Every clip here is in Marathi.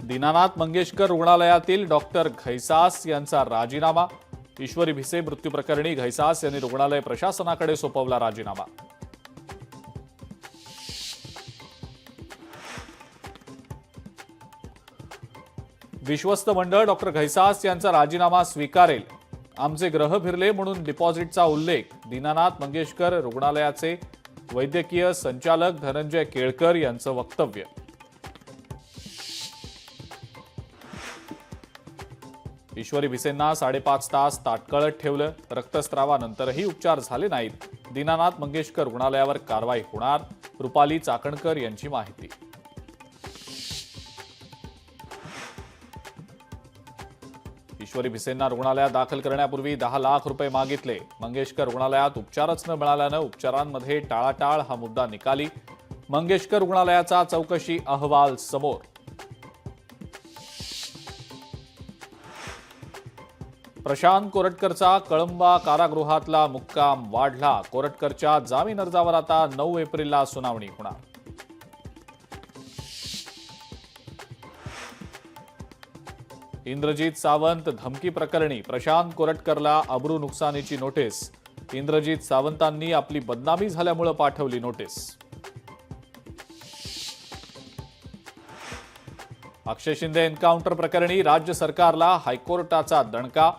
दीनानाथ मंगेशकर रुग्णालयातील डॉक्टर घैसास यांचा राजीनामा। ईश्वरी भिसे मृत्यू प्रकरणी घैसास यांनी रुग्णालय प्रशासनाकडे सोपवला राजीनामा। विश्वस्त मंडळ डॉक्टर घैसास यांचा राजीनामा स्वीकारेल। आमचे ग्रह फिरले म्हणून डिपॉझिटचा उल्लेख। दीनानाथ मंगेशकर रुग्णालयाचे वैद्यकीय संचालक धनंजय केळकर यांचं वक्तव्य। ईश्वरी भिसेंना 5.5 तास ताटकळत ठेवलं। रक्तस्रावानंतरही उपचार झाले नाहीत। दीनानाथ मंगेशकर रुग्णालयावर कारवाई होणार। रुपाली चाकणकर यांची माहिती। ईश्वरी भिसेंना रुग्णालयात दाखल करण्यापूर्वी 10 लाख रुपये मागितले। मंगेशकर रुग्णालयात उपचारच न मिळाल्यानं उपचारांमध्ये टाळाटाळ हा मुद्दा निकाली। मंगेशकर रुग्णालयाचा चौकशी अहवाल समोर। प्रशांत कोरटकरचा कळंबा कारागृहातला मुक्काम वाढला। कोरटकरच्या जामीन अर्जावर आता 9 एप्रिलला सुनावणी होणार। इंद्रजीत सावंत धमकी प्रकरणी प्रशांत कोरटकरला अब्रू नुकसानीची नोटीस। इंद्रजीत सावंतांनी आपली बदनामी झाल्यामुळे पाठवली नोटीस। अक्षय शिंदे एन्काउंटर प्रकरणी राज्य सरकारला हायकोर्टाचा दणका।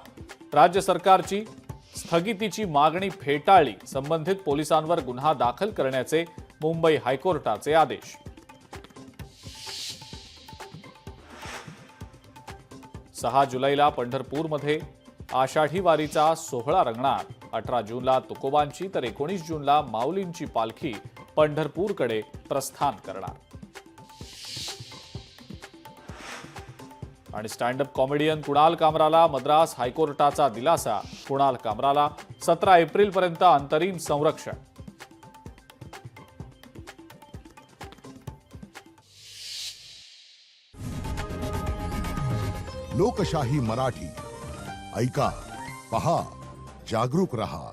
राज्य सरकारची स्थगितीची मागणी फेटाळली। संबंधित पोलिसांवर गुन्हा दाखल करण्याचे मुंबई हायकोर्टाचे आदेश। 6 जुलैला पंढरपूरमध्ये आषाढी वारीचा सोहळा रंगणार। 18 जूनला तुकोबांची तर 19 जूनला माऊलींची पालखी पंढरपूरकडे प्रस्थान करणार। आणि स्टँडअप कॉमेडियन कुणाल कामराला मद्रास हायकोर्टाचा दिलासा। कुणाल कामराला 17 एप्रिलपर्यंत अंतरिम संरक्षण। लोकशाही मराठी ऐका, पहा, जागरूक रहा।